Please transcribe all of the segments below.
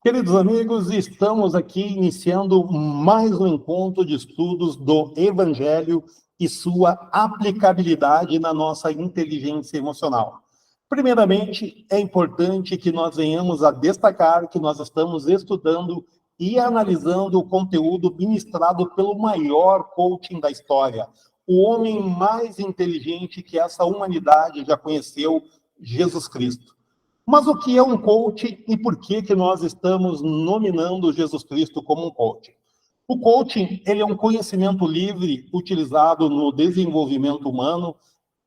Queridos amigos, estamos aqui iniciando mais um encontro de estudos do Evangelho e sua aplicabilidade na nossa inteligência emocional. Primeiramente, é importante que nós venhamos a destacar que nós estamos estudando e analisando o conteúdo ministrado pelo maior coaching da história, o homem mais inteligente que essa humanidade já conheceu, Jesus Cristo. Mas o que é um coaching e por que nós estamos nominando Jesus Cristo como um coaching? O coaching, ele é um conhecimento livre utilizado no desenvolvimento humano,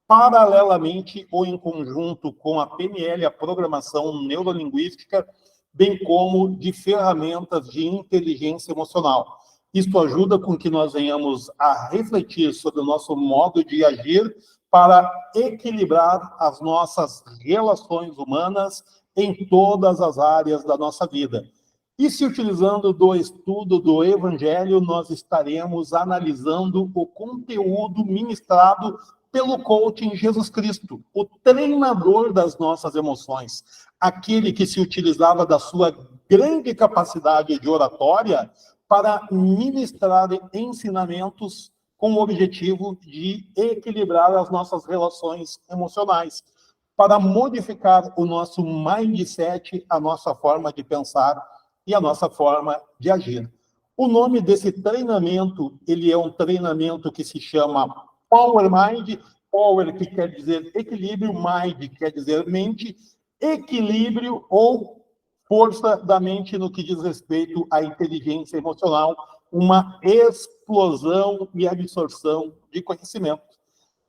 paralelamente ou em conjunto com a PNL, a programação neurolinguística, bem como de ferramentas de inteligência emocional. Isso ajuda com que nós venhamos a refletir sobre o nosso modo de agir para equilibrar as nossas relações humanas em todas as áreas da nossa vida. E se utilizando do estudo do Evangelho, nós estaremos analisando o conteúdo ministrado pelo coaching Jesus Cristo, o treinador das nossas emoções, aquele que se utilizava da sua grande capacidade de oratória para ministrar ensinamentos com o objetivo de equilibrar as nossas relações emocionais, para modificar o nosso mindset, a nossa forma de pensar e a nossa forma de agir. O nome desse treinamento, ele é um treinamento que se chama Power Mind, Power que quer dizer equilíbrio, Mind quer dizer mente, equilíbrio ou força da mente no que diz respeito à inteligência emocional, uma explosão e absorção de conhecimento.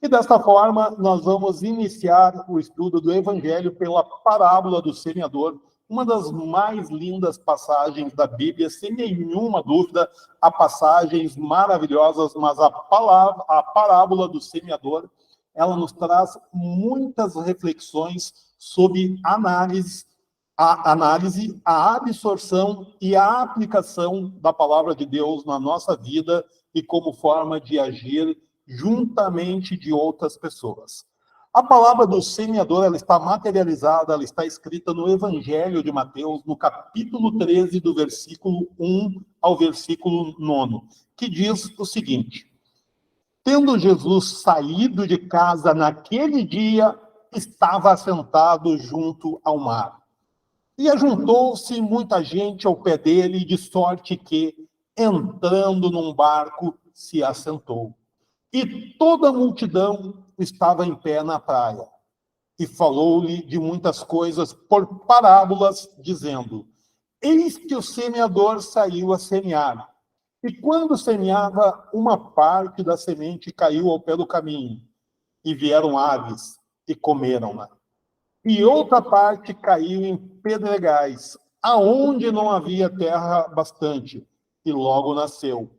E desta forma, nós vamos iniciar o estudo do Evangelho pela parábola do semeador, uma das mais lindas passagens da Bíblia, sem nenhuma dúvida, há passagens maravilhosas, mas a parábola do semeador, ela nos traz muitas reflexões sobre a análise, a absorção e a aplicação da palavra de Deus na nossa vida e como forma de agir juntamente de outras pessoas. A palavra do semeador, ela está materializada, ela está escrita no Evangelho de Mateus, no capítulo 13, do versículo 1 ao versículo 9, que diz o seguinte: tendo Jesus saído de casa naquele dia, estava assentado junto ao mar. E ajuntou-se muita gente ao pé dele, de sorte que, entrando num barco, se assentou. E toda a multidão estava em pé na praia. E falou-lhe de muitas coisas por parábolas, dizendo: eis que o semeador saiu a semear. E quando semeava, uma parte da semente caiu ao pé do caminho, e vieram aves e comeram-na. E outra parte caiu em pedregais, aonde não havia terra bastante, e logo nasceu,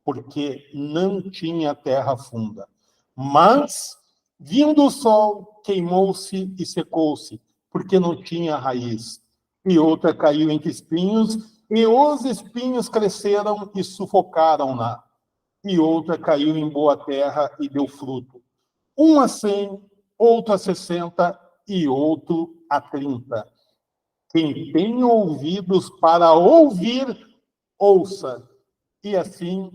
porque não tinha terra funda. Mas, vindo o sol, queimou-se e secou-se, porque não tinha raiz. E outra caiu entre espinhos, e os espinhos cresceram e sufocaram-na. E outra caiu em boa terra e deu fruto. Um a 100, outro a 60 e outro a 30. Quem tem ouvidos para ouvir, ouça. E assim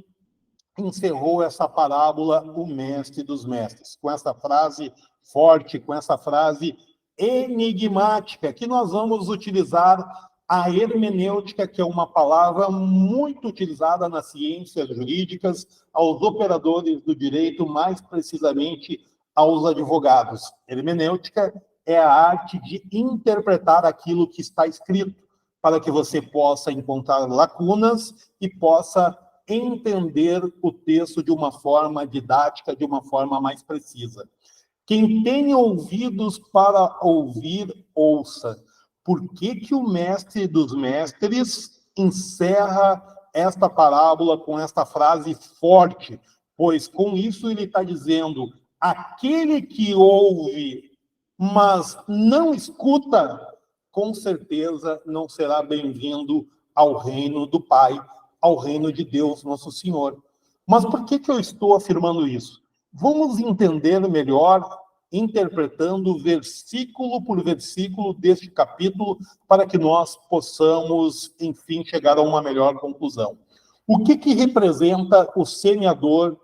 encerrou essa parábola o mestre dos mestres, com essa frase forte, com essa frase enigmática, que nós vamos utilizar a hermenêutica, que é uma palavra muito utilizada nas ciências jurídicas, aos operadores do direito, mais precisamente aos advogados. Hermenêutica é a arte de interpretar aquilo que está escrito, para que você possa encontrar lacunas e possa entender o texto de uma forma didática, de uma forma mais precisa. Quem tem ouvidos para ouvir, ouça. Por que o mestre dos mestres encerra esta parábola com esta frase forte? Pois com isso ele está dizendo: aquele que ouve, mas não escuta, com certeza não será bem-vindo ao reino do Pai, ao reino de Deus, nosso Senhor. Mas por que eu estou afirmando isso? Vamos entender melhor interpretando versículo por versículo deste capítulo, para que nós possamos, enfim, chegar a uma melhor conclusão. O que representa o semeador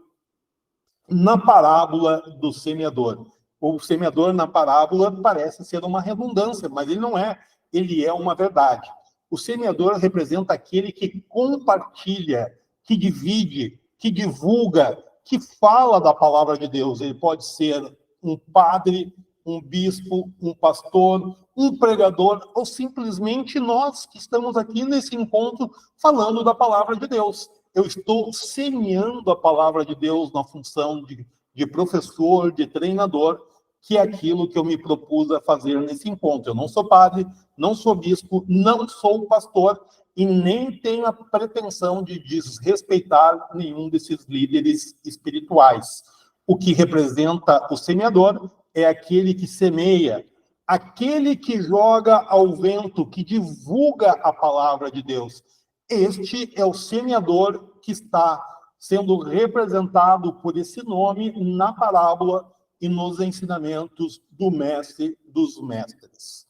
na parábola do semeador? O semeador na parábola parece ser uma redundância, mas ele não é. Ele é uma verdade. O semeador representa aquele que compartilha, que divide, que divulga, que fala da palavra de Deus. Ele pode ser um padre, um bispo, um pastor, um pregador, ou simplesmente nós que estamos aqui nesse encontro falando da palavra de Deus. Eu estou semeando a palavra de Deus na função de professor, de treinador, que é aquilo que eu me propus a fazer nesse encontro. Eu não sou padre, não sou bispo, não sou pastor e nem tenho a pretensão de desrespeitar nenhum desses líderes espirituais. O que representa o semeador é aquele que semeia, aquele que joga ao vento, que divulga a palavra de Deus. Este é o semeador que está sendo representado por esse nome na parábola e nos ensinamentos do mestre dos mestres.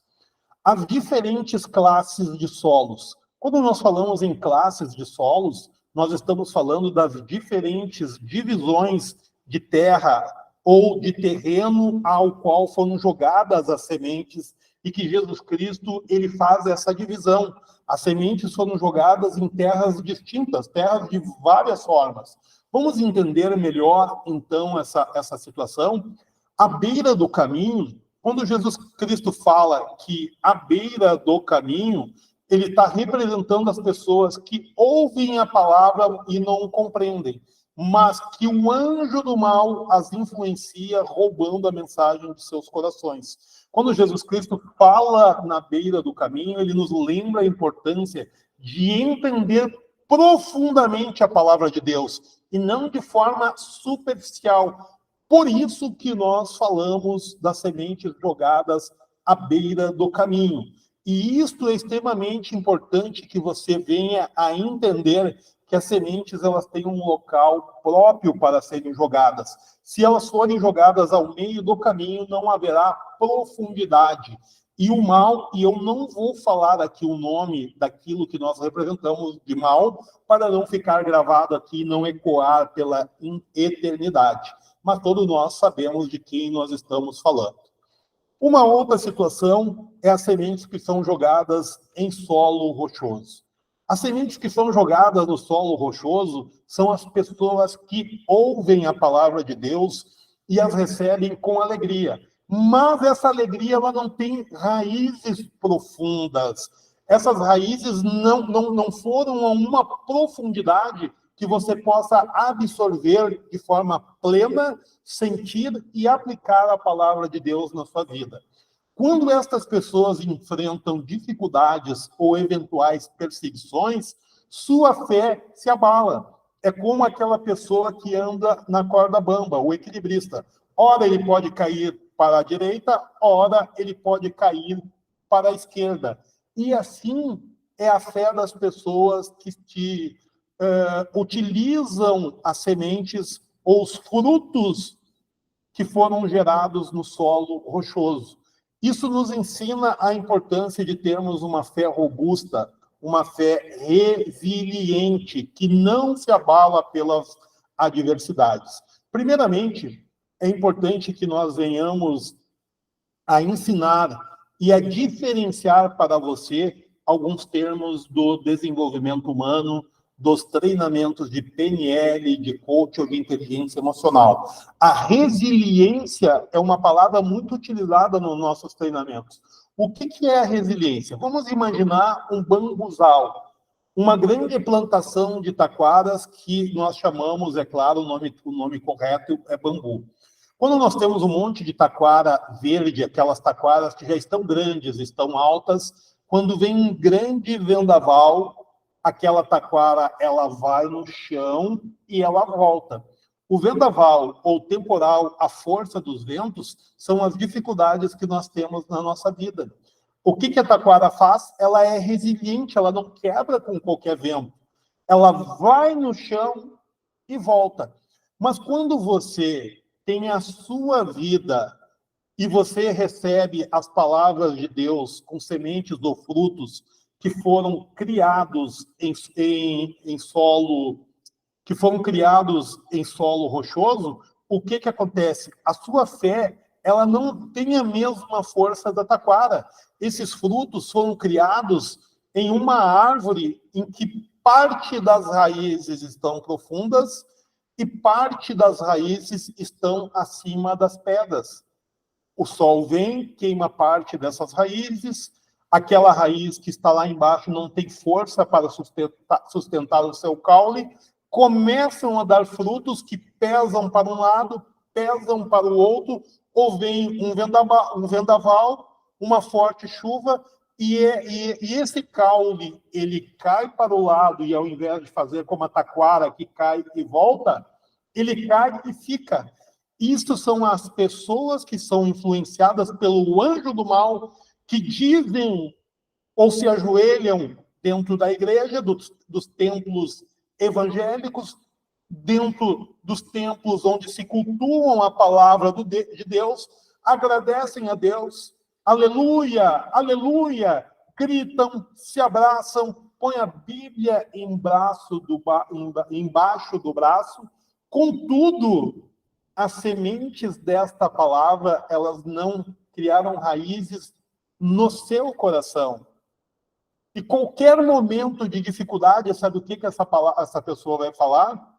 As diferentes classes de solos. Quando nós falamos em classes de solos, nós estamos falando das diferentes divisões de terra ou de terreno ao qual foram jogadas as sementes e que Jesus Cristo ele faz essa divisão. As sementes foram jogadas em terras distintas, terras de várias formas. Vamos entender melhor, então, essa situação. À beira do caminho, quando Jesus Cristo fala que à beira do caminho, ele está representando as pessoas que ouvem a palavra e não compreendem, mas que o anjo do mal as influencia, roubando a mensagem de seus corações. Quando Jesus Cristo fala na beira do caminho, ele nos lembra a importância de entender profundamente a palavra de Deus, e não de forma superficial. Por isso que nós falamos das sementes jogadas à beira do caminho. E isto é extremamente importante que você venha a entender que as sementes elas têm um local próprio para serem jogadas. Se elas forem jogadas ao meio do caminho, não haverá profundidade. E o mal, e eu não vou falar aqui o nome daquilo que nós representamos de mal, para não ficar gravado aqui e não ecoar pela eternidade. Mas todos nós sabemos de quem nós estamos falando. Uma outra situação é as sementes que são jogadas em solo rochoso. As sementes que são jogadas no solo rochoso são as pessoas que ouvem a palavra de Deus e as recebem com alegria. Mas essa alegria ela não tem raízes profundas. Essas raízes não foram a uma profundidade que você possa absorver de forma plena, sentir e aplicar a palavra de Deus na sua vida. Quando estas pessoas enfrentam dificuldades ou eventuais perseguições, sua fé se abala. É como aquela pessoa que anda na corda bamba, o equilibrista. Ora ele pode cair para a direita, ora ele pode cair para a esquerda. E assim é a fé das pessoas que utilizam as sementes ou os frutos que foram gerados no solo rochoso. Isso nos ensina a importância de termos uma fé robusta, uma fé resiliente, que não se abala pelas adversidades. Primeiramente, é importante que nós venhamos a ensinar e a diferenciar para você alguns termos do desenvolvimento humano, dos treinamentos de PNL, de coach ou de inteligência emocional. A resiliência é uma palavra muito utilizada nos nossos treinamentos. O que é a resiliência? Vamos imaginar um bambuzal, uma grande plantação de taquaras que nós chamamos, é claro, o nome correto é bambu. Quando nós temos um monte de taquara verde, aquelas taquaras que já estão grandes, estão altas, quando vem um grande vendaval, aquela taquara ela vai no chão e ela volta. O vendaval ou temporal, a força dos ventos, são as dificuldades que nós temos na nossa vida. O que a taquara faz? Ela é resiliente, ela não quebra com qualquer vento. Ela vai no chão e volta. Mas quando você tem a sua vida e você recebe as palavras de Deus com sementes ou frutos que foram criados em solo, que foram criados em solo rochoso, o que acontece? A sua fé, ela não tem a mesma força da taquara. Esses frutos foram criados em uma árvore em que parte das raízes estão profundas e parte das raízes estão acima das pedras. O sol vem, queima parte dessas raízes, aquela raiz que está lá embaixo não tem força para sustentar o seu caule, começam a dar frutos que pesam para um lado, pesam para o outro, ou vem um vendaval, uma forte chuva, e esse caule, ele cai para o lado, e ao invés de fazer como a taquara, que cai e volta, ele cai e fica. Isso são as pessoas que são influenciadas pelo anjo do mal, que dizem ou se ajoelham dentro da igreja, dos templos evangélicos, dentro dos templos onde se cultuam a palavra de Deus, agradecem a Deus, aleluia, aleluia, gritam, se abraçam, põem a Bíblia embaixo do braço, contudo, as sementes desta palavra, elas não criaram raízes no seu coração. E qualquer momento de dificuldade, sabe o que essa pessoa vai falar?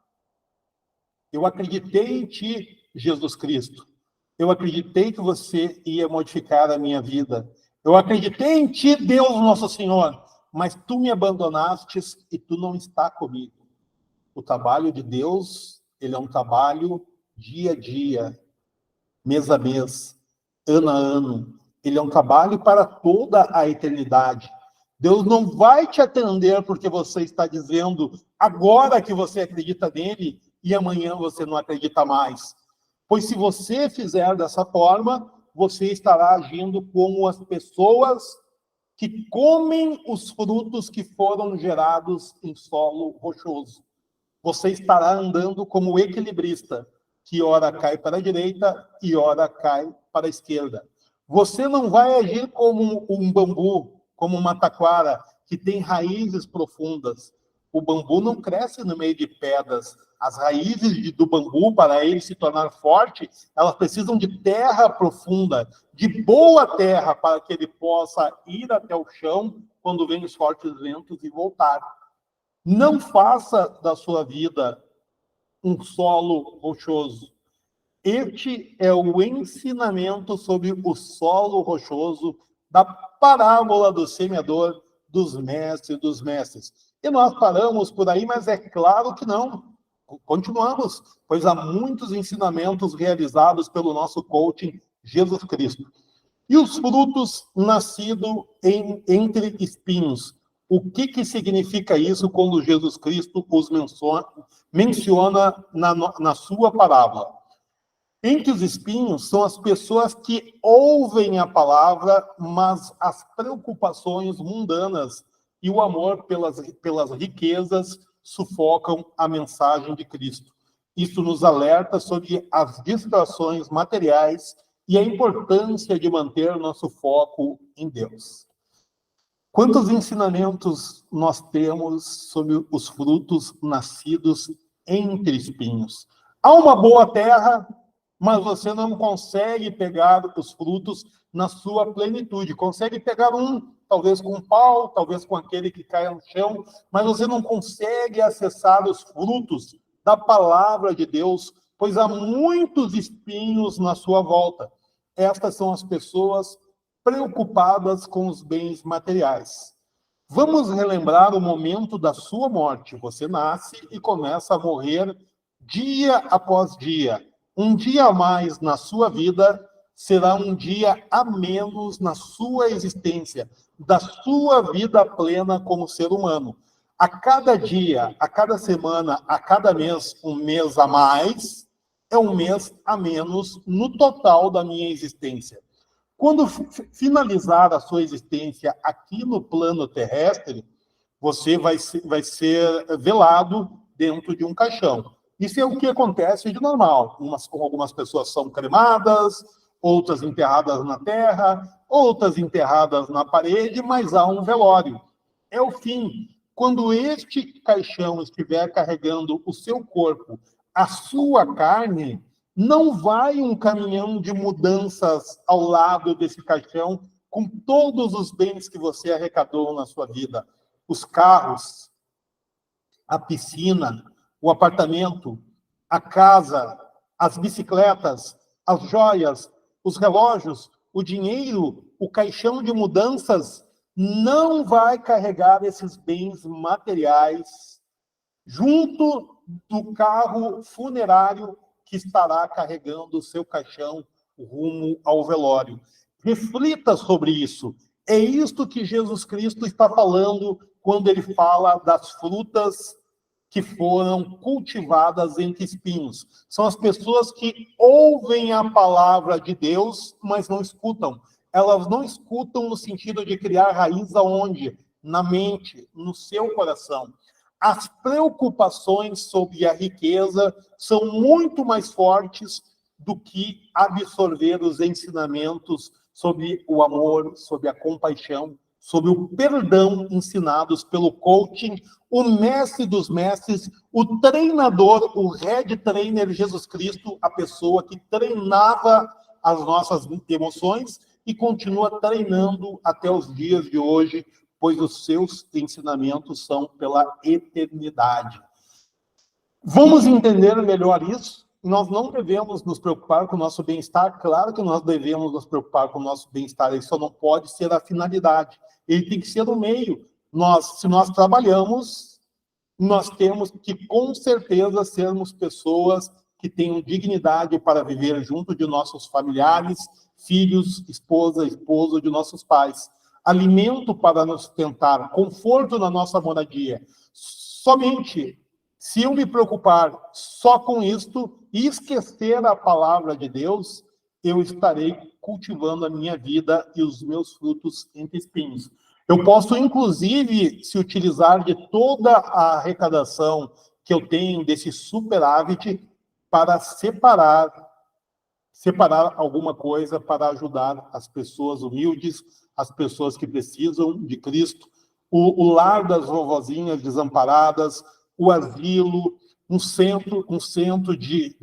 Eu acreditei em ti, Jesus Cristo. Eu acreditei que você ia modificar a minha vida. Eu acreditei em ti, Deus nosso Senhor, mas tu me abandonaste e tu não está comigo. O trabalho de Deus, ele é um trabalho dia a dia, mês a mês, ano a ano. Ele é um trabalho para toda a eternidade. Deus não vai te atender porque você está dizendo agora que você acredita nele e amanhã você não acredita mais. Pois se você fizer dessa forma, você estará agindo como as pessoas que comem os frutos que foram gerados em solo rochoso. Você estará andando como o equilibrista, que ora cai para a direita e ora cai para a esquerda. Você não vai agir como um bambu, como uma taquara, que tem raízes profundas. O bambu não cresce no meio de pedras. As raízes do bambu, para ele se tornar forte, elas precisam de terra profunda, de boa terra, para que ele possa ir até o chão quando vem os fortes ventos e voltar. Não faça da sua vida um solo rochoso. Este é o ensinamento sobre o solo rochoso da parábola do semeador, dos mestres. E nós paramos por aí, mas é claro que não. Continuamos, pois há muitos ensinamentos realizados pelo nosso coaching Jesus Cristo. E os frutos nascidos entre espinhos. O que significa isso quando Jesus Cristo os menciona na sua parábola? Entre os espinhos são as pessoas que ouvem a palavra, mas as preocupações mundanas e o amor pelas riquezas sufocam a mensagem de Cristo. Isso nos alerta sobre as distrações materiais e a importância de manter nosso foco em Deus. Quantos ensinamentos nós temos sobre os frutos nascidos entre espinhos? Há uma boa terra, mas você não consegue pegar os frutos na sua plenitude. Consegue pegar talvez com um pau, talvez com aquele que cai no chão, mas você não consegue acessar os frutos da palavra de Deus, pois há muitos espinhos na sua volta. Estas são as pessoas preocupadas com os bens materiais. Vamos relembrar o momento da sua morte. Você nasce e começa a morrer dia após dia. Um dia a mais na sua vida será um dia a menos na sua existência, da sua vida plena como ser humano. A cada dia, a cada semana, a cada mês, um mês a mais, é um mês a menos no total da minha existência. Quando finalizar a sua existência aqui no plano terrestre, você vai ser velado dentro de um caixão. Isso é o que acontece de normal. Algumas pessoas são cremadas, outras enterradas na terra, outras enterradas na parede, mas há um velório. É o fim. Quando este caixão estiver carregando o seu corpo, a sua carne, não vai um caminhão de mudanças ao lado desse caixão com todos os bens que você arrecadou na sua vida. Os carros, a piscina, o apartamento, a casa, as bicicletas, as joias, os relógios, o dinheiro, o caixão de mudanças não vai carregar esses bens materiais junto do carro funerário que estará carregando o seu caixão rumo ao velório. Reflita sobre isso. É isto que Jesus Cristo está falando quando ele fala das frutas que foram cultivadas entre espinhos. São as pessoas que ouvem a palavra de Deus, mas não escutam. Elas não escutam no sentido de criar raiz aonde? Na mente, no seu coração. As preocupações sobre a riqueza são muito mais fortes do que absorver os ensinamentos sobre o amor, sobre a compaixão, sobre o perdão ensinados pelo coaching, o mestre dos mestres, o treinador, o head trainer Jesus Cristo, a pessoa que treinava as nossas emoções e continua treinando até os dias de hoje, pois os seus ensinamentos são pela eternidade. Vamos entender melhor isso? Nós não devemos nos preocupar com o nosso bem-estar. Claro que nós devemos nos preocupar com o nosso bem-estar. Isso só não pode ser a finalidade. Ele tem que ser o meio. Se nós trabalhamos, nós temos que, com certeza, sermos pessoas que tenham dignidade para viver junto de nossos familiares, filhos, esposa, esposo de nossos pais. Alimento para nos sustentar, conforto na nossa moradia. Somente se eu me preocupar só com isto e esquecer a palavra de Deus, eu estarei cultivando a minha vida e os meus frutos entre espinhos. Eu posso, inclusive, se utilizar de toda a arrecadação que eu tenho desse superávit para separar alguma coisa para ajudar as pessoas humildes, as pessoas que precisam de Cristo, o lar das vovozinhas desamparadas, o asilo, um centro de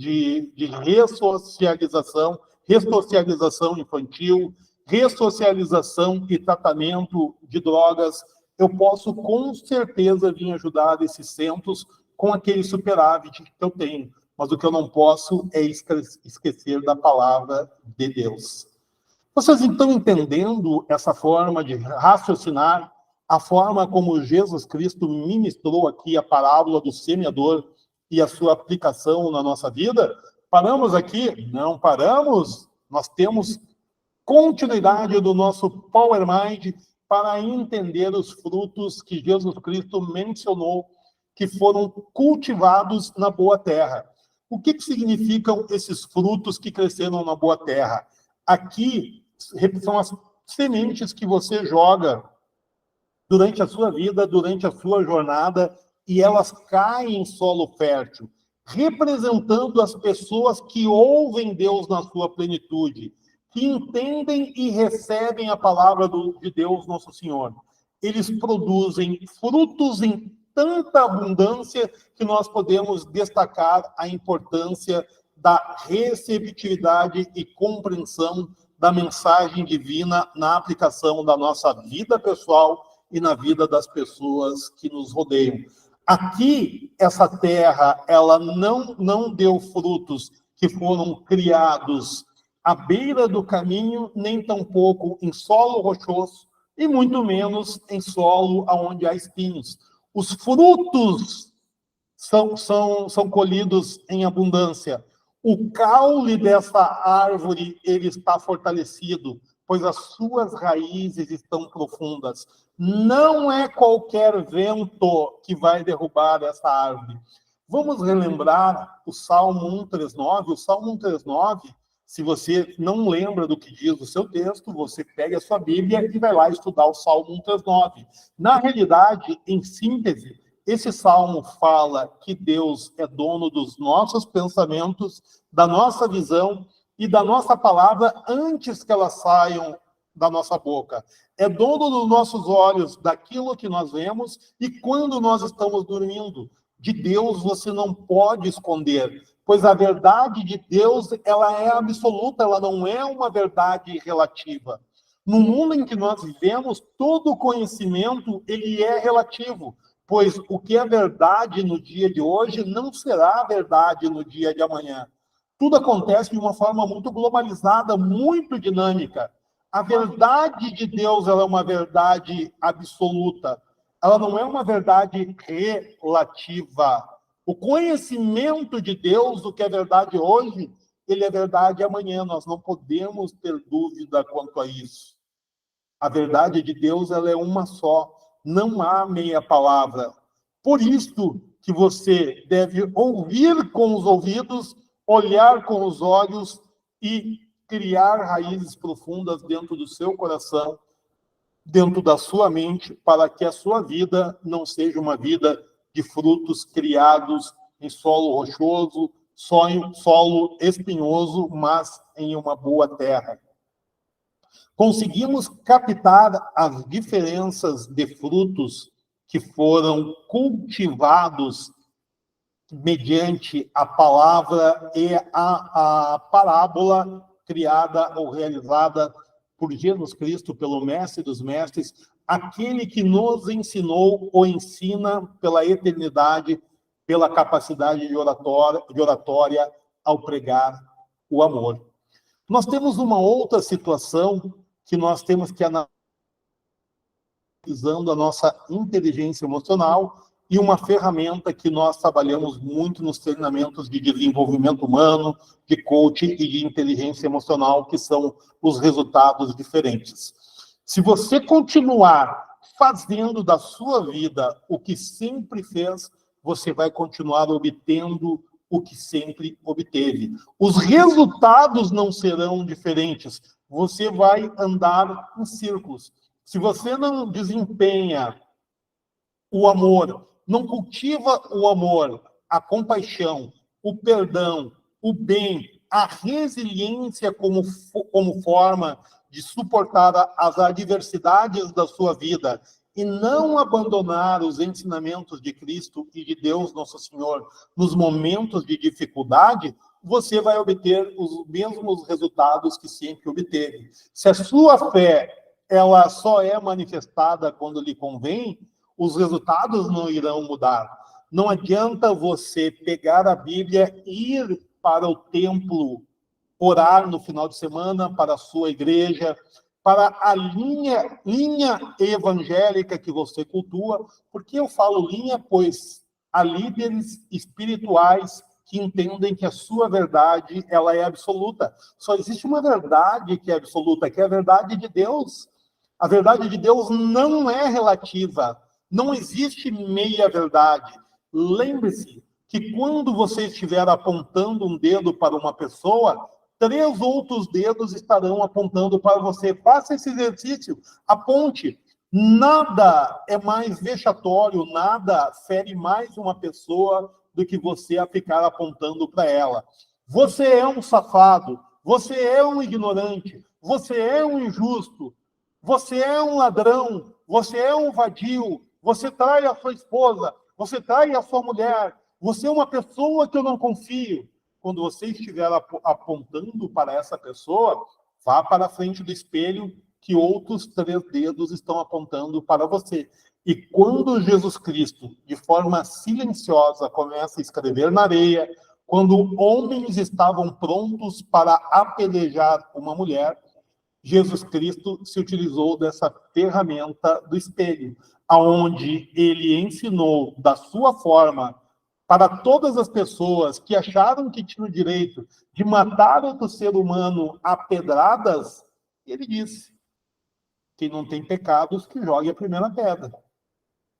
ressocialização infantil, ressocialização e tratamento de drogas. Eu posso, com certeza, vir ajudar esses centros com aquele superávit que eu tenho. Mas o que eu não posso é esquecer da palavra de Deus. Vocês estão entendendo essa forma de raciocinar, a forma como Jesus Cristo ministrou aqui a parábola do semeador e a sua aplicação na nossa vida? Paramos aqui? Não paramos. Nós temos continuidade do nosso Power Mind para entender os frutos que Jesus Cristo mencionou que foram cultivados na boa terra. O que significam esses frutos que cresceram na boa terra? Aqui são as sementes que você joga durante a sua vida, durante a sua jornada, e elas caem em solo fértil, representando as pessoas que ouvem Deus na sua plenitude, que entendem e recebem a palavra de Deus, nosso Senhor. Eles produzem frutos em tanta abundância que nós podemos destacar a importância da receptividade e compreensão da mensagem divina na aplicação da nossa vida pessoal e na vida das pessoas que nos rodeiam. Aqui, essa terra, ela não deu frutos que foram criados à beira do caminho, nem tampouco em solo rochoso, e muito menos em solo onde há espinhos. Os frutos são colhidos em abundância. O caule dessa árvore, ele está fortalecido, pois as suas raízes estão profundas. Não é qualquer vento que vai derrubar essa árvore. Vamos relembrar o Salmo 139. O Salmo 139, se você não lembra do que diz o seu texto, você pega a sua Bíblia e vai lá estudar o Salmo 139. Na realidade, em síntese, esse salmo fala que Deus é dono dos nossos pensamentos, da nossa visão e da nossa palavra antes que elas saiam da nossa boca. É dono dos nossos olhos, daquilo que nós vemos e quando nós estamos dormindo. De Deus você não pode esconder, pois a verdade de Deus, ela é absoluta, ela não é uma verdade relativa. No mundo em que nós vivemos, todo conhecimento, ele é relativo, pois o que é verdade no dia de hoje não será verdade no dia de amanhã. Tudo acontece de uma forma muito globalizada, muito dinâmica. A verdade de Deus, ela é uma verdade absoluta. Ela não é uma verdade relativa. O conhecimento de Deus, o que é verdade hoje, ele é verdade amanhã. Nós não podemos ter dúvida quanto a isso. A verdade de Deus, ela é uma só. Não há meia palavra. Por isso que você deve ouvir com os ouvidos, olhar com os olhos e criar raízes profundas dentro do seu coração, dentro da sua mente, para que a sua vida não seja uma vida de frutos criados em solo rochoso, solo espinhoso, mas em uma boa terra. Conseguimos captar as diferenças de frutos que foram cultivados mediante a palavra e a parábola criada ou realizada por Jesus Cristo, pelo Mestre dos Mestres, aquele que nos ensinou ou ensina pela eternidade, pela capacidade de oratória ao pregar o amor. Nós temos uma outra situação que nós temos que analisar a nossa inteligência emocional e uma ferramenta que nós trabalhamos muito nos treinamentos de desenvolvimento humano, de coaching e de inteligência emocional, que são os resultados diferentes. Se você continuar fazendo da sua vida o que sempre fez, você vai continuar obtendo o que sempre obteve. Os resultados não serão diferentes. Você vai andar em círculos. Se você não desempenha o amor, não cultiva o amor, a compaixão, o perdão, o bem, a resiliência como forma de suportar as adversidades da sua vida e não abandonar os ensinamentos de Cristo e de Deus Nosso Senhor nos momentos de dificuldade, você vai obter os mesmos resultados que sempre obteve. Se a sua fé ela só é manifestada quando lhe convém, os resultados não irão mudar. Não adianta você pegar a Bíblia, ir para o templo, orar no final de semana, para a sua igreja, para a linha evangélica que você cultua. Por que eu falo linha? Pois há líderes espirituais que entendem que a sua verdade ela é absoluta. Só existe uma verdade que é absoluta, que é a verdade de Deus. A verdade de Deus não é relativa. Não existe meia verdade. Lembre-se que quando você estiver apontando um dedo para uma pessoa, 3 outros dedos estarão apontando para você. Faça esse exercício, aponte. Nada é mais vexatório, nada fere mais uma pessoa do que você a ficar apontando para ela. Você é um safado, você é um ignorante, você é um injusto, você é um ladrão, você é um vadio, você trai a sua esposa, você trai a sua mulher, você é uma pessoa que eu não confio. Quando você estiver apontando para essa pessoa, vá para a frente do espelho, que outros 3 dedos estão apontando para você. E quando Jesus Cristo, de forma silenciosa, começa a escrever na areia, quando homens estavam prontos para apedrejar uma mulher, Jesus Cristo se utilizou dessa ferramenta do espelho, aonde ele ensinou da sua forma para todas as pessoas que acharam que tinham o direito de matar outro ser humano a pedradas, ele disse: quem não tem pecados, que jogue a primeira pedra.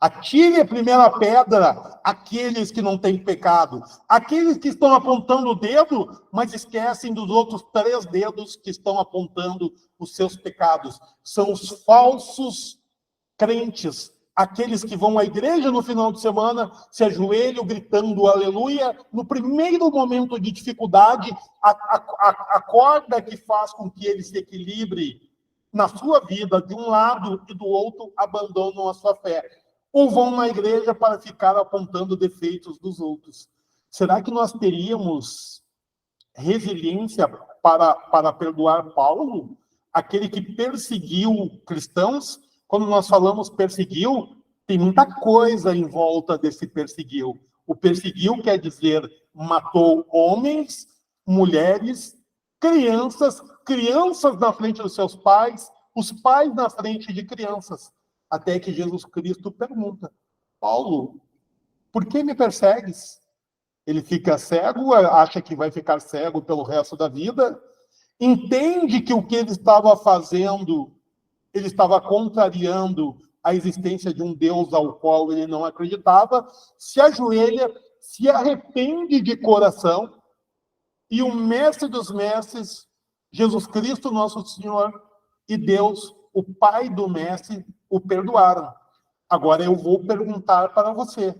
Atire a primeira pedra aqueles que não têm pecado. Aqueles que estão apontando o dedo, mas esquecem dos outros 3 dedos que estão apontando os seus pecados. São os falsos crentes Aqueles que vão à igreja no final de semana, se ajoelham gritando aleluia, no primeiro momento de dificuldade, a corda que faz com que ele se equilibre na sua vida, de um lado e do outro, abandonam a sua fé. Ou vão na igreja para ficar apontando defeitos dos outros. Será que nós teríamos resiliência para perdoar Paulo, aquele que perseguiu cristãos? Quando nós falamos perseguiu, tem muita coisa em volta desse perseguiu. O perseguiu quer dizer matou homens, mulheres, crianças na frente dos seus pais, os pais na frente de crianças. Até que Jesus Cristo pergunta: Paulo, por que me persegues? Ele fica cego, acha que vai ficar cego pelo resto da vida, entende que o que ele estava fazendo, ele estava contrariando a existência de um Deus ao qual ele não acreditava, se ajoelha, se arrepende de coração, e o mestre dos mestres, Jesus Cristo, nosso Senhor, e Deus, o Pai do mestre, o perdoaram. Agora eu vou perguntar para você: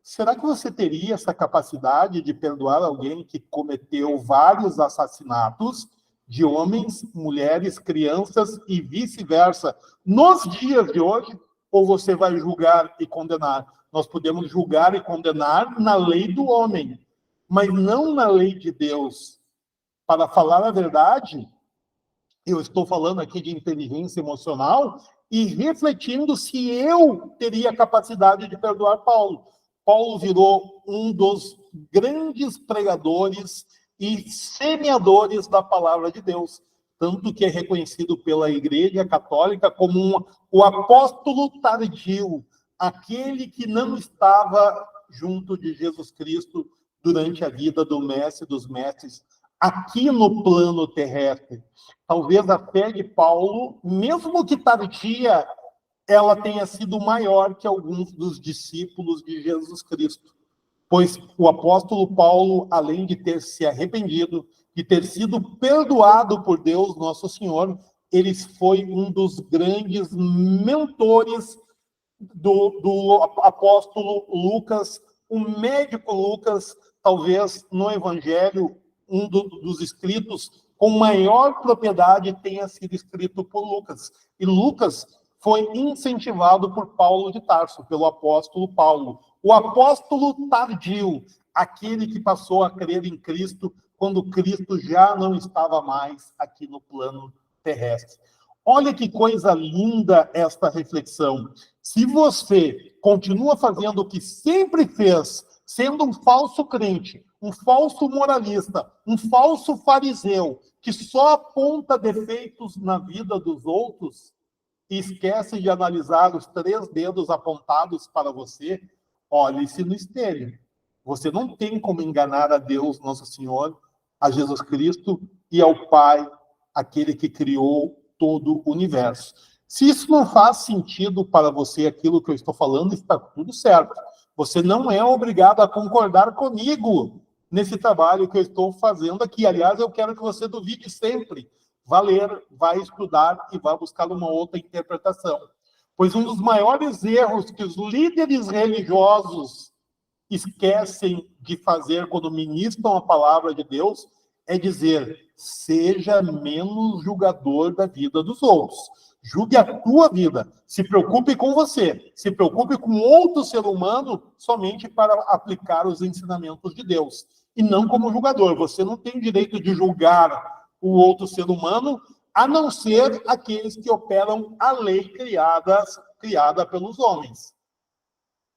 será que você teria essa capacidade de perdoar alguém que cometeu vários assassinatos de homens, mulheres, crianças e vice-versa nos dias de hoje? Ou você vai julgar e condenar? Nós podemos julgar e condenar na lei do homem, mas não na lei de Deus. Para falar a verdade, eu estou falando aqui de inteligência emocional e refletindo se eu teria capacidade de perdoar Paulo. Paulo virou um dos grandes pregadores e semeadores da palavra de Deus, tanto que é reconhecido pela Igreja Católica como o apóstolo tardio, aquele que não estava junto de Jesus Cristo durante a vida do mestre dos mestres, aqui no plano terrestre. Talvez a fé de Paulo, mesmo que tardia, ela tenha sido maior que alguns dos discípulos de Jesus Cristo. Pois o apóstolo Paulo, além de ter se arrependido, de ter sido perdoado por Deus, nosso Senhor, ele foi um dos grandes mentores do apóstolo Lucas, o médico Lucas, talvez no Evangelho, um dos escritos com maior propriedade tenha sido escrito por Lucas. E Lucas foi incentivado por Paulo de Tarso, pelo apóstolo Paulo. O apóstolo tardio, aquele que passou a crer em Cristo quando Cristo já não estava mais aqui no plano terrestre. Olha que coisa linda esta reflexão. Se você continua fazendo o que sempre fez, sendo um falso crente, um falso moralista, um falso fariseu, que só aponta defeitos na vida dos outros e esquece de analisar os 3 dedos apontados para você, olhe-se no espelho. Você não tem como enganar a Deus, nosso Senhor, a Jesus Cristo e ao Pai, aquele que criou todo o universo. Se isso não faz sentido para você, aquilo que eu estou falando, está tudo certo. Você não é obrigado a concordar comigo nesse trabalho que eu estou fazendo aqui. Aliás, eu quero que você duvide sempre. Vá ler, vai estudar e vá buscar uma outra interpretação. Pois um dos maiores erros que os líderes religiosos esquecem de fazer quando ministram a palavra de Deus é dizer: seja menos julgador da vida dos outros. Julgue a tua vida. Se preocupe com você. Se preocupe com outro ser humano somente para aplicar os ensinamentos de Deus. E não como julgador. Você não tem direito de julgar o outro ser humano, a não ser aqueles que operam a lei criada pelos homens.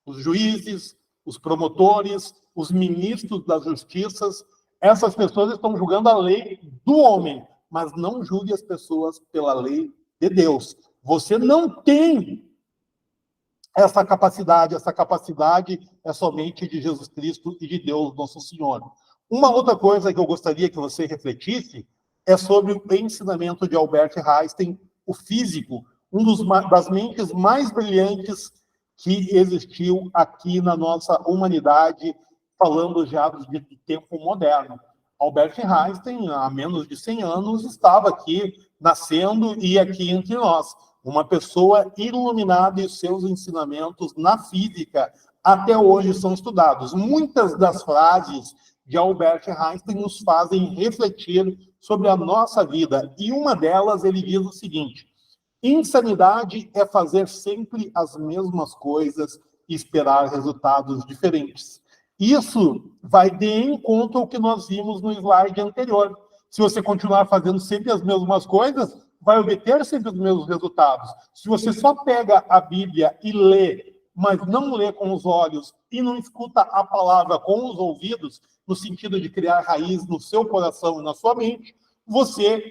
Os juízes, os promotores, os ministros das justiças, essas pessoas estão julgando a lei do homem, mas não julgue as pessoas pela lei de Deus. Você não tem essa capacidade é somente de Jesus Cristo e de Deus, nosso Senhor. Uma outra coisa que eu gostaria que você refletisse é sobre o ensinamento de Albert Einstein, o físico, das mentes mais brilhantes que existiu aqui na nossa humanidade, falando já de tempo moderno. Albert Einstein, há menos de 100 anos, estava aqui nascendo e aqui entre nós. uma pessoa iluminada, e os seus ensinamentos na física até hoje são estudados. Muitas das frases de Albert Einstein nos fazem refletir sobre a nossa vida, e uma delas ele diz o seguinte: insanidade é fazer sempre as mesmas coisas e esperar resultados diferentes. Isso vai de encontro ao que nós vimos no slide anterior. Se você continuar fazendo sempre as mesmas coisas, vai obter sempre os mesmos resultados. Se você só pega a Bíblia e lê, mas não lê com os olhos e não escuta a palavra com os ouvidos, no sentido de criar raiz no seu coração e na sua mente, você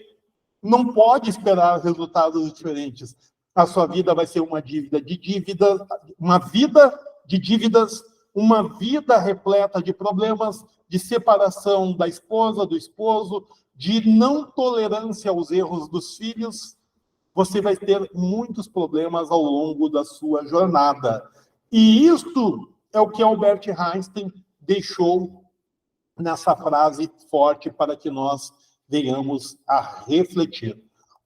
não pode esperar resultados diferentes. A sua vida vai ser uma dívida de dívidas, uma vida de dívidas, uma vida repleta de problemas, de separação da esposa, do esposo, de não tolerância aos erros dos filhos. Você vai ter muitos problemas ao longo da sua jornada. E isto é o que Albert Einstein deixou nessa frase forte para que nós venhamos a refletir.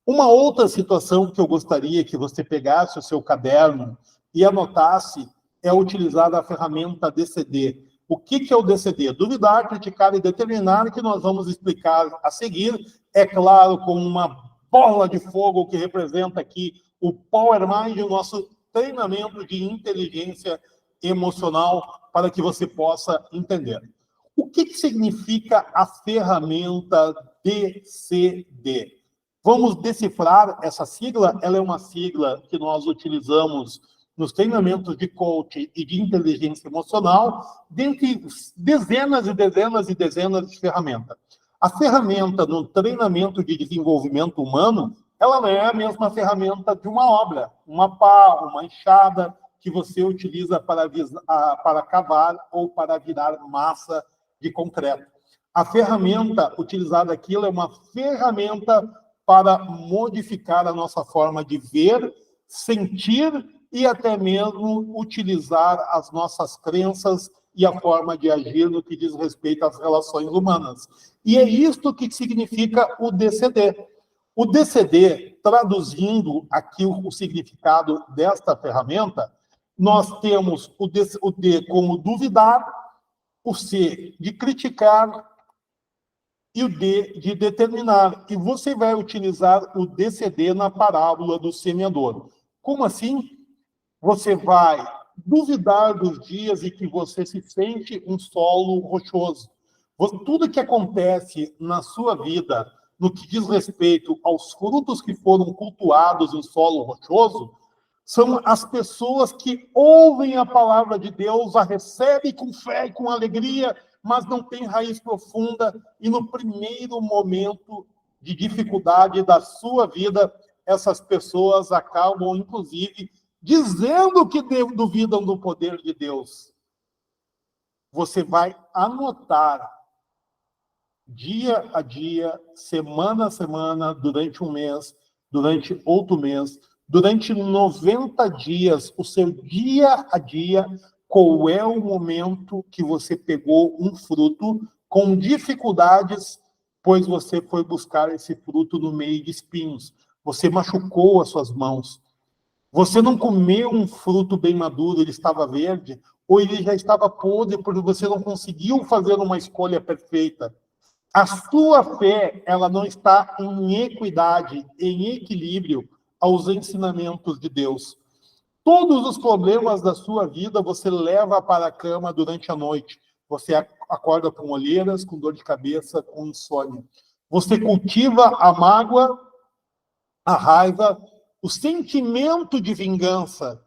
Uma outra situação que eu gostaria que você pegasse o seu caderno e anotasse é utilizar a ferramenta DCD. O que é o DCD? Duvidar, criticar e determinar, que nós vamos explicar a seguir, é claro, com uma bola de fogo que representa aqui o Power Mind, o nosso treinamento de inteligência emocional, para que você possa entender. O que significa a ferramenta DCD? Vamos decifrar essa sigla. Ela é uma sigla que nós utilizamos nos treinamentos de coaching e de inteligência emocional, dentre dezenas e dezenas e dezenas de ferramentas. A ferramenta no treinamento de desenvolvimento humano, ela não é a mesma ferramenta de uma obra, uma pá, uma enxada, que você utiliza para cavar ou para virar massa de concreto. A ferramenta utilizada aqui é uma ferramenta para modificar a nossa forma de ver, sentir e até mesmo utilizar as nossas crenças e a forma de agir no que diz respeito às relações humanas. E é isto que significa o DCD. O DCD, traduzindo aqui o significado desta ferramenta, nós temos o D como duvidar, o C de criticar e o D de determinar. E você vai utilizar o DCD na parábola do semeador. Como assim? Você vai duvidar dos dias em que você se sente um solo rochoso. Tudo que acontece na sua vida, no que diz respeito aos frutos que foram cultuados em solo rochoso, são as pessoas que ouvem a palavra de Deus, a recebem com fé e com alegria, mas não têm raiz profunda, e no primeiro momento de dificuldade da sua vida, essas pessoas acabam, inclusive, dizendo que duvidam do poder de Deus. Você vai anotar dia a dia, semana a semana, durante um mês, durante outro mês, durante 90 dias, o seu dia a dia, qual é o momento que você pegou um fruto com dificuldades, pois você foi buscar esse fruto no meio de espinhos. Você machucou as suas mãos. Você não comeu um fruto bem maduro, ele estava verde, ou ele já estava podre, porque você não conseguiu fazer uma escolha perfeita. A sua fé, ela não está em equidade, em equilíbrio aos ensinamentos de Deus. Todos os problemas da sua vida você leva para a cama durante a noite. Você acorda com olheiras, com dor de cabeça, com insônia. Você cultiva a mágoa, a raiva, o sentimento de vingança,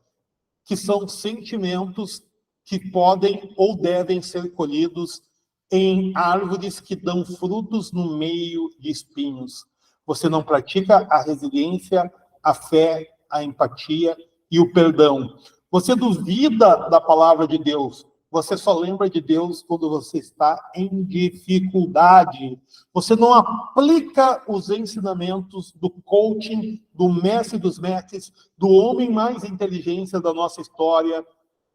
que são sentimentos que podem ou devem ser colhidos em árvores que dão frutos no meio de espinhos. Você não pratica a resiliência, a fé, a empatia e o perdão. Você duvida da palavra de Deus. Você só lembra de Deus quando você está em dificuldade. Você não aplica os ensinamentos do coaching, do mestre dos mestres, do homem mais inteligente da nossa história,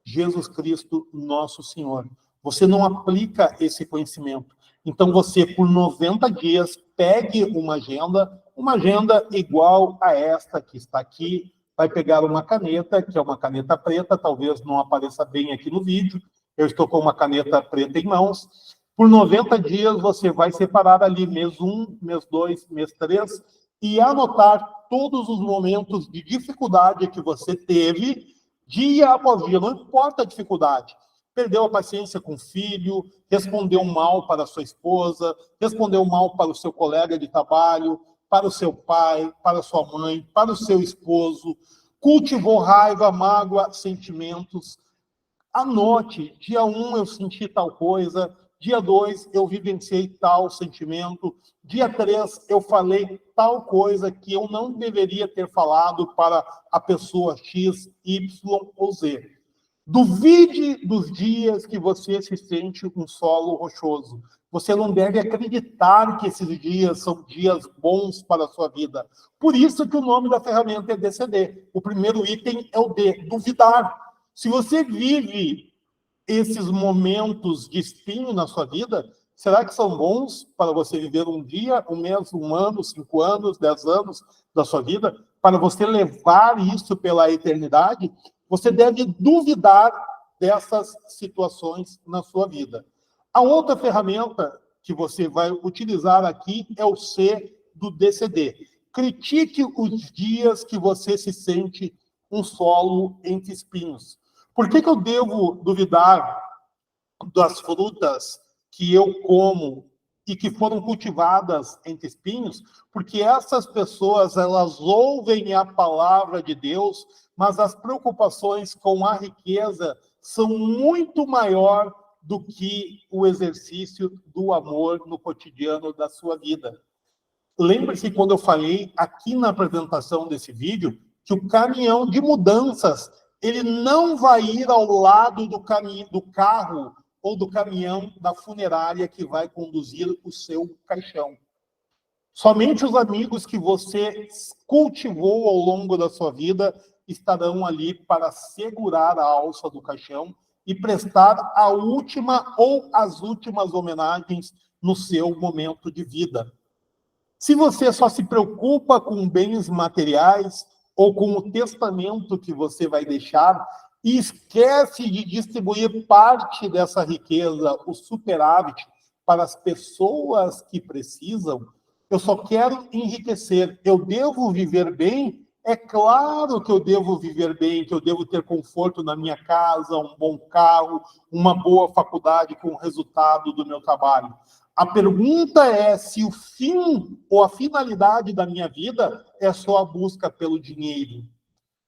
Jesus Cristo, nosso Senhor. Você não aplica esse conhecimento. Então você, por 90 dias, pegue uma agenda igual a esta que está aqui, vai pegar uma caneta, que é uma caneta preta, talvez não apareça bem aqui no vídeo, eu estou com uma caneta preta em mãos. Por 90 dias, você vai separar ali mês 1, mês 2, mês 3, e anotar todos os momentos de dificuldade que você teve, dia após dia, não importa a dificuldade. Perdeu a paciência com o filho, respondeu mal para a sua esposa, respondeu mal para o seu colega de trabalho, para o seu pai, para a sua mãe, para o seu esposo, cultivou raiva, mágoa, sentimentos. Anote, dia 1 eu senti tal coisa, dia 2 eu vivenciei tal sentimento, dia 3 eu falei tal coisa que eu não deveria ter falado para a pessoa X, Y ou Z. Duvide dos dias que você se sente um solo rochoso. Você não deve acreditar que esses dias são dias bons para a sua vida. Por isso que o nome da ferramenta é DCD. O primeiro item é o D, duvidar. Se você vive esses momentos de espinho na sua vida, será que são bons para você viver um dia, um mês, um ano, 5 anos, 10 anos da sua vida? Para você levar isso pela eternidade? Você deve duvidar dessas situações na sua vida. A outra ferramenta que você vai utilizar aqui é o C do DCD. Critique os dias que você se sente um solo entre espinhos. Por que eu devo duvidar das frutas que eu como e que foram cultivadas entre espinhos? Porque essas pessoas, elas ouvem a palavra de Deus, mas as preocupações com a riqueza são muito maior do que o exercício do amor no cotidiano da sua vida. Lembre-se quando eu falei aqui na apresentação desse vídeo que o caminhão de mudanças, ele não vai ir ao lado do carro ou do caminhão da funerária que vai conduzir o seu caixão. Somente os amigos que você cultivou ao longo da sua vida estarão ali para segurar a alça do caixão e prestar a última ou as últimas homenagens no seu momento de vida. Se você só se preocupa com bens materiais ou com o testamento que você vai deixar e esquece de distribuir parte dessa riqueza, o superávit, para as pessoas que precisam, eu só quero enriquecer. Eu devo viver bem? É claro que eu devo viver bem, que eu devo ter conforto na minha casa, um bom carro, uma boa faculdade com o resultado do meu trabalho. A pergunta é se o fim ou a finalidade da minha vida é só a busca pelo dinheiro.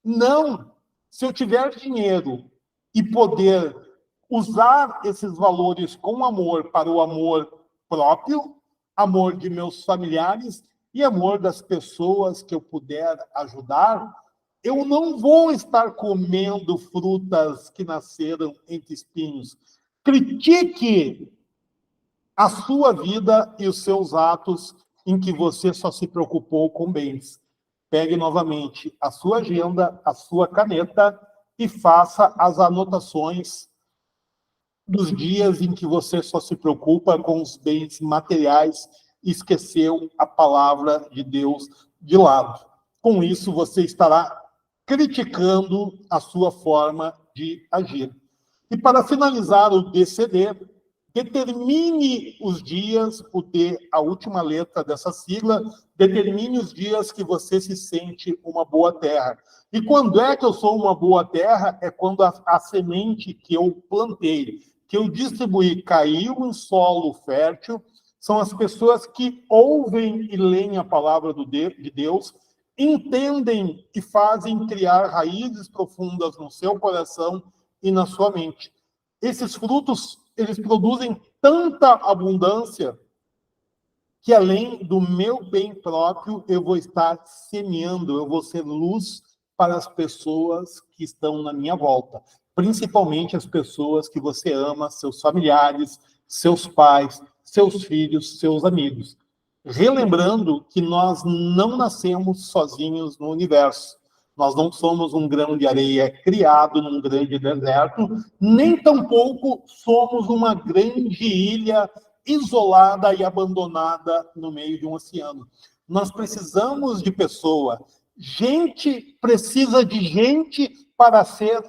Não. Se eu tiver dinheiro e poder usar esses valores com amor para o amor próprio, amor de meus familiares e amor das pessoas que eu puder ajudar, eu não vou estar comendo frutas que nasceram entre espinhos. Critique a sua vida e os seus atos em que você só se preocupou com bens. Pegue novamente a sua agenda, a sua caneta e faça as anotações dos dias em que você só se preocupa com os bens materiais e esqueceu a palavra de Deus de lado. Com isso, você estará criticando a sua forma de agir. E para finalizar o DCD, determine os dias, o D, a última letra dessa sigla, determine os dias que você se sente uma boa terra. E quando é que eu sou uma boa terra? É quando a semente que eu plantei, que eu distribuí, caiu em solo fértil. São as pessoas que ouvem e leem a palavra de Deus, entendem e fazem criar raízes profundas no seu coração e na sua mente. Esses frutos, eles produzem tanta abundância que, além do meu bem próprio, eu vou estar semeando, eu vou ser luz para as pessoas que estão na minha volta, principalmente as pessoas que você ama, seus familiares, seus pais, seus filhos, seus amigos. Relembrando que nós não nascemos sozinhos no universo. Nós não somos um grão de areia criado num grande deserto, nem tampouco somos uma grande ilha isolada e abandonada no meio de um oceano. Nós precisamos de pessoa Gente precisa de gente para ser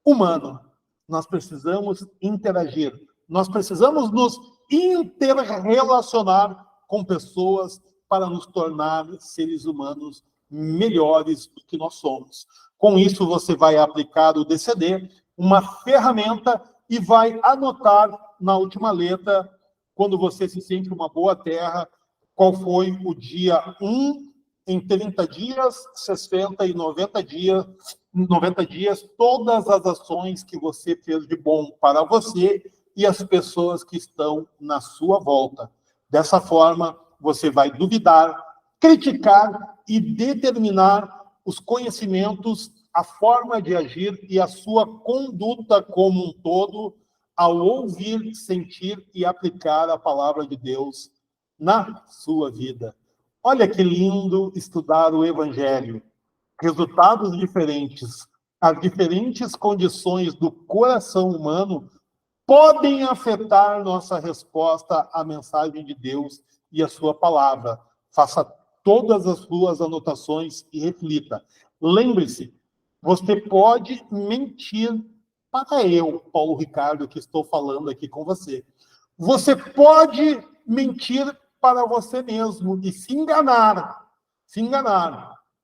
humano. Nós precisamos interagir. Nós precisamos nos interrelacionar com pessoas para nos tornar seres humanos melhores do que nós somos. Com isso, você vai aplicar o DCD, uma ferramenta, e vai anotar na última letra, quando você se sente uma boa terra, qual foi o dia 1 em 30 dias, 60 e 90 dias, todas as ações que você fez de bom para você e as pessoas que estão na sua volta. Dessa forma, você vai duvidar, criticar e determinar os conhecimentos, a forma de agir e a sua conduta como um todo, ao ouvir, sentir e aplicar a palavra de Deus na sua vida. Olha que lindo estudar o Evangelho. Resultados diferentes, as diferentes condições do coração humano podem afetar nossa resposta à mensagem de Deus e à sua palavra. Faça todas as suas anotações e reflita. Lembre-se, você pode mentir para eu, Paulo Ricardo, que estou falando aqui com você. Você pode mentir para você mesmo e se enganar,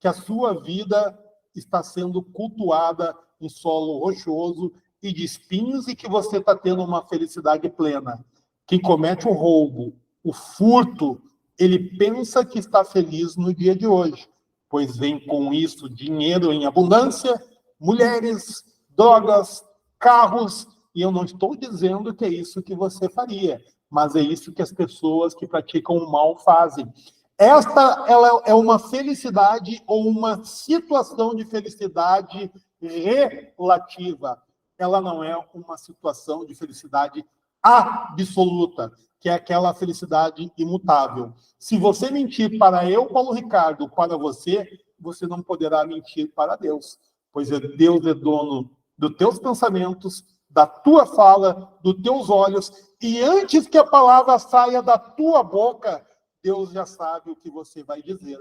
que a sua vida está sendo cultuada em solo rochoso e de espinhos e que você está tendo uma felicidade plena. Quem comete o roubo, o furto, ele pensa que está feliz no dia de hoje, pois vem com isso dinheiro em abundância, mulheres, drogas, carros, e eu não estou dizendo que é isso que você faria, mas é isso que as pessoas que praticam o mal fazem. Ela é uma felicidade ou uma situação de felicidade relativa. Ela não é uma situação de felicidade absoluta, que é aquela felicidade imutável. Se você mentir para eu, Paulo Ricardo, para você, você não poderá mentir para Deus, pois Deus é dono dos teus pensamentos, da tua fala, dos teus olhos, e antes que a palavra saia da tua boca, Deus já sabe o que você vai dizer,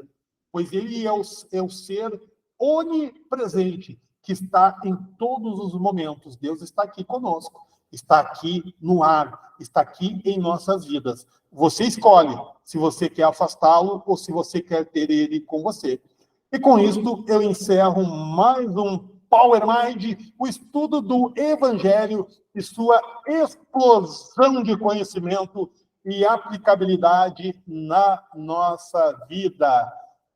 pois Ele é o ser onipresente, que está em todos os momentos. Deus está aqui conosco, está aqui no ar, está aqui em nossas vidas. Você escolhe se você quer afastá-lo ou se você quer ter ele com você. E com isso, eu encerro mais um Power Mind, o estudo do Evangelho e sua explosão de conhecimento e aplicabilidade na nossa vida.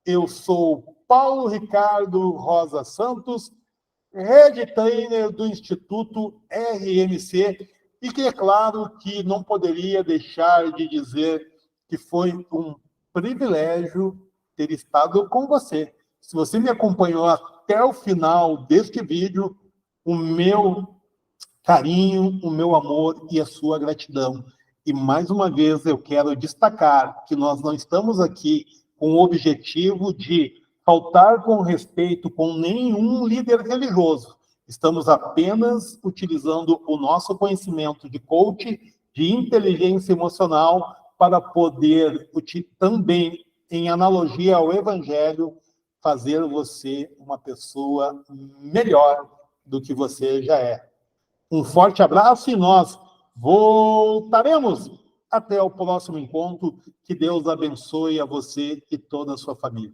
Eu sou Paulo Ricardo Rosa Santos, Head Trainer do Instituto RMC, e que é claro que não poderia deixar de dizer que foi um privilégio ter estado com você. Se você me acompanhou até o final deste vídeo, o meu carinho, o meu amor e a sua gratidão. E mais uma vez eu quero destacar que nós não estamos aqui com o objetivo de faltar com respeito com nenhum líder religioso. Estamos apenas utilizando o nosso conhecimento de coach, de inteligência emocional, para poder também, em analogia ao Evangelho, fazer você uma pessoa melhor do que você já é. Um forte abraço e nós voltaremos. Até o próximo encontro. Que Deus abençoe a você e toda a sua família.